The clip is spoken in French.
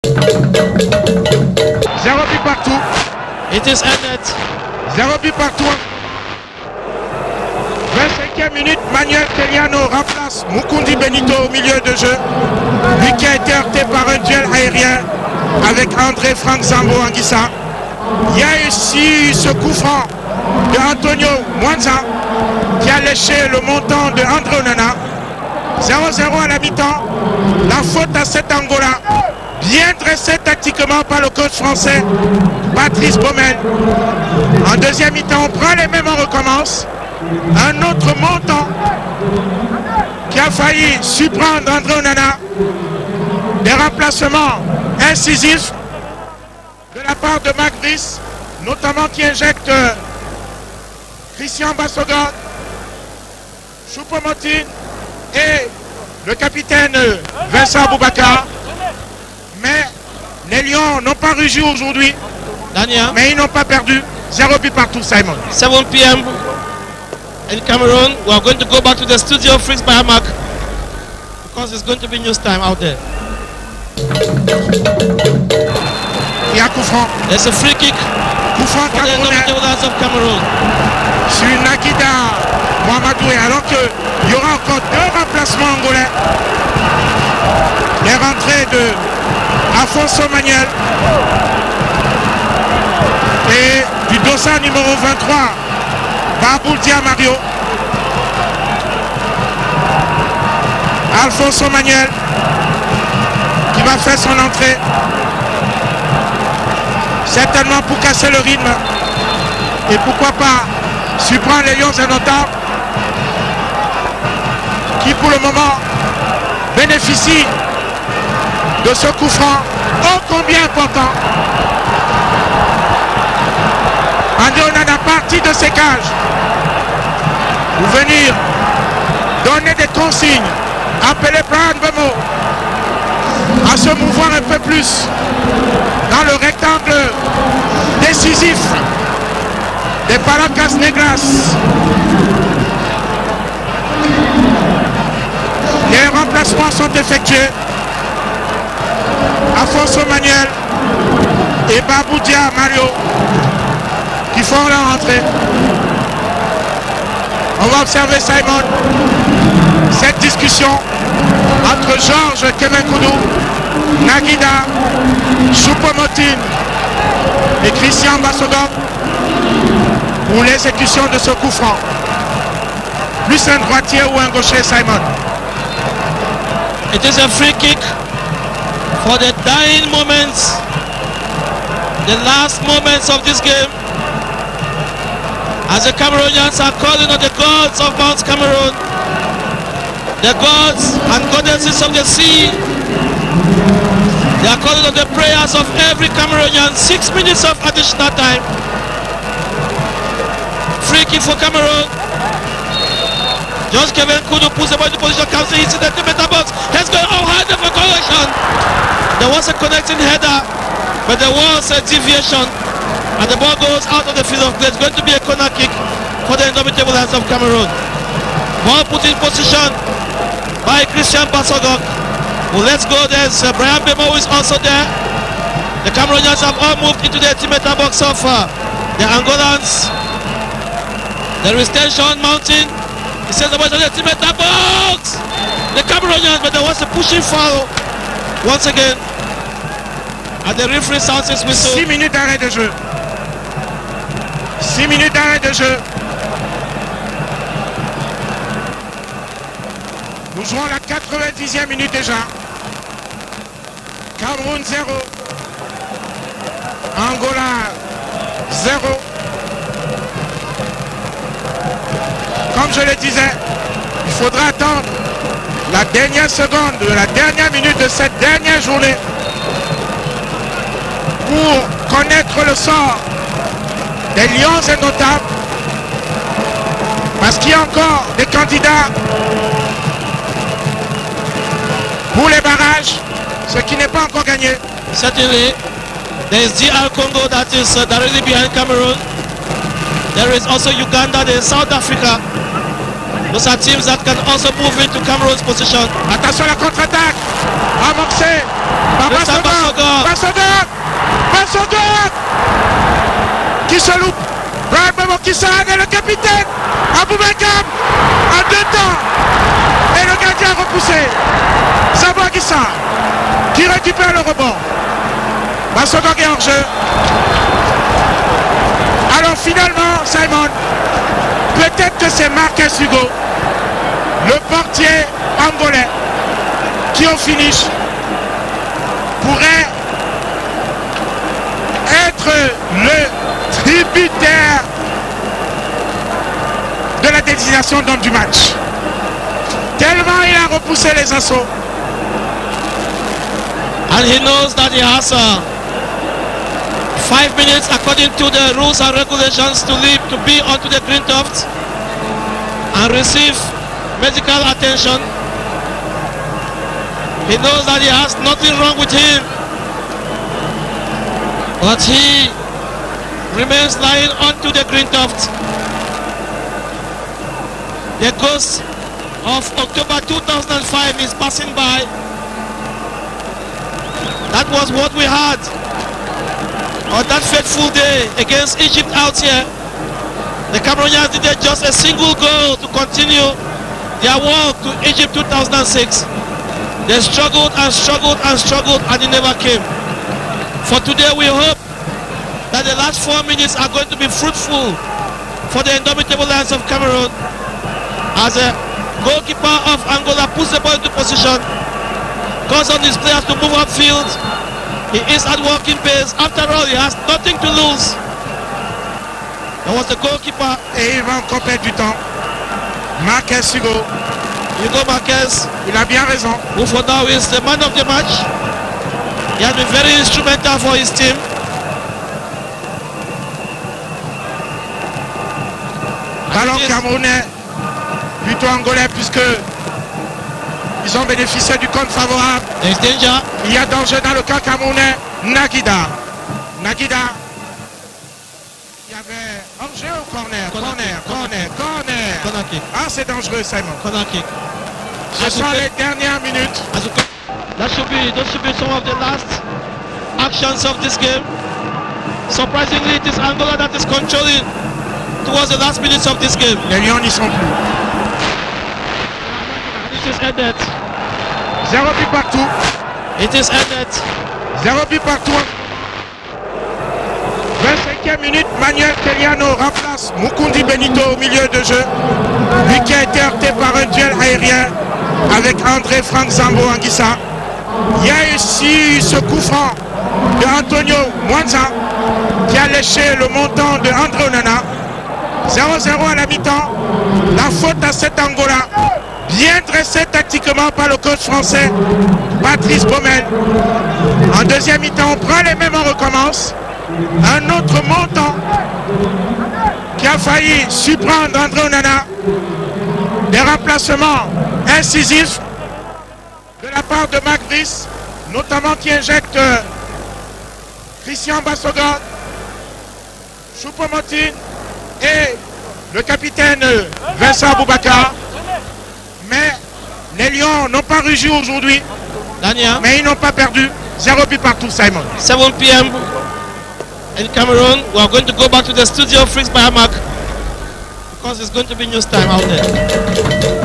0 but partout. It is ended. 0 but partout. 25e minute, Manuel Teliano remplace Mukundi Benito au milieu de jeu. Lui qui a été heurté par un duel aérien avec André Frank Zambo Anguissa. Il y a ici ce coup franc de Antonio Mwanza qui a léché le montant de André Onana. 0-0 à la mi-temps. La faute à cet Angola, bien dressé tactiquement par le coach français Patrice Baumel. En deuxième mi-temps, on prend les mêmes, on recommence. Un autre montant qui a failli surprendre André Onana. Des remplacements incisifs de la part de Marc Brice, notamment qui injecte Christian Bassogon, Choupo-Moting et le capitaine Vincent Boubacar. Mais les Lions n'ont pas rugi aujourd'hui, Daniel. Mais ils n'ont pas perdu. 0 but partout, Simon. 7 p.m. in Cameroon. We are going to go back to the studio, Fritz Bahamak, because it's going to be news time out there. Il y a coup franc. There's a free kick Coup franc for the camerounais Indomitable of Cameroon. sur Nakida Mohamedou, alors qu'il y aura encore 2 remplacements angolais. Les rentrées de Afonso Manuel et du dossard numéro 23 Babou Diamario. Alfonso Manuel qui va faire son entrée, certainement pour casser le rythme et pourquoi pas surprendre les Lions indomptables qui pour le moment bénéficient de ce coup franc ô combien important. André Onana parti de ses cages pour venir donner des consignes, appeler Brian Bemo à se mouvoir un peu plus dans le rectangle décisif des Paracas Negras. Les remplacements sont effectués. Afonso Manuel et Babou Diamario qui font leur entrée. On va observer, Simon, cette discussion entre Georges Kemenkoudou, Naguida, Choupo-Moting et Christian Bassogon pour l'exécution de ce coup franc. Plus un droitier ou un gaucher, Simon. It is a free kick for the dying moments, the last moments of this game, as the Cameroonians are calling on the gods of Mount Cameroon, the gods and goddesses of the sea. They are calling on the prayers of every Cameroonian. 6 minutes of additional time. Free kick for Cameroon. Just Kevin Kudu puts the ball in position, comes to hit the 2-meter box. Let's go. Oh, hard for collision. There was a connecting header, but there was a deviation, and the ball goes out of the field of play. It's going to be a corner kick for the Indomitable Lions of Cameroon. Ball put in position by Christian Bassogon. Well, let's go. There's Brian Bemo is also there. The Cameroonians have all moved into the 2-meter box of the Angolans. There is tension mounting. He says the boys on the 2-meter box. The Cameroonians, but there was a pushing foul once again. And the referee sounds his whistle. 6 minutes d'arrêt de jeu. 6 minutes d'arrêt de jeu. Nous jouons la 90e minute déjà. Cameroun 0. Angola 0. Comme je le disais, il faudra attendre la dernière seconde de la dernière minute de cette dernière journée pour connaître le sort des Lions indomptables, parce qu'il y a encore des candidats pour les barrages, ce qui n'est pas encore gagné. Certainly, there is DR Congo that is directly behind Cameroon. There is also Uganda, there is South Africa. Those are teams that can also move into Cameroon's position. Attention à la contre-attaque, amorcée par Bassogon. Anguissa et le capitaine Aboubakar en 2 temps. Et le gardien repoussé. Zambo Anguissa qui récupère le rebond. Bassogog est hors jeu. Alors finalement, Simon, peut-être que c'est Marcus Hugo, le portier angolais, qui au finish pourrait être le tributaire de la désignation d'homme du match. Tellement il a repoussé les assauts. And he knows that he has 5 minutes according to the rules and regulations to leave, to be onto the green tuft and receive medical attention. He knows that he has nothing wrong with him, but he remains lying onto the green tuft. The ghost of October 2005 is passing by. That was what we had on that fateful day against Egypt out here. The Cameroonians needed just a single goal to continue their walk to Egypt 2006. They struggled and struggled and struggled and it never came. For today we hope that the last 4 minutes are going to be fruitful for the indomitable Lions of Cameroon as a goalkeeper of Angola puts the ball into position, calls on his players to move upfield. He is at working pace. After all, he has nothing to lose. That was the goalkeeper. Et il va encore perdre du temps. Marcus Hugo. Hugo Marquez, Il a bien raison. who for now is the man of the match. He has been very instrumental for his team. Ballon It is- camerounais, plutôt angolais puisque ils ont bénéficié du compte favorable. There is danger. Il y a danger dans le camp camerounais. Naguida. Naguida. Il y avait hors-jeu ou corner? Corner. Corner kick. Ah, c'est dangereux, Simon. Corner kick. Ce sont les dernières minutes. Those should be some of the last actions of this game. Surprisingly, it is Angola that is controlling towards the last minutes of this game. Les Lions n'y sont plus. It is ended. 0 but partout. It is ended. 0 but partout. 25e minute, Manuel Teliano remplace Mukundi Benito au milieu de jeu. Lui qui a été heurté par un duel aérien avec André Frank Zambo Anguissa. Il y a ici ce coup franc de Antonio Mwanza qui a léché le montant de André Onana. 0-0 à la mi-temps. La faute à cet Angola, bien dressé tactiquement par le coach français Patrice Baumel. En deuxième mi-temps, on prend les mêmes, on recommence. Un autre montant qui a failli surprendre André Onana. Des remplacements incisifs de la part de Marc Brice, notamment qui injecte Christian Bassogog, Choupo-Moting et le capitaine Vincent Aboubakar. Mais les Lions n'ont pas rugi aujourd'hui, Dania, mais ils n'ont pas perdu. 0 but partout, Simon. 7 p.m. in Cameroon. We are going to go back to the studio, Fritz Bayamak, because it's going to be news time out there.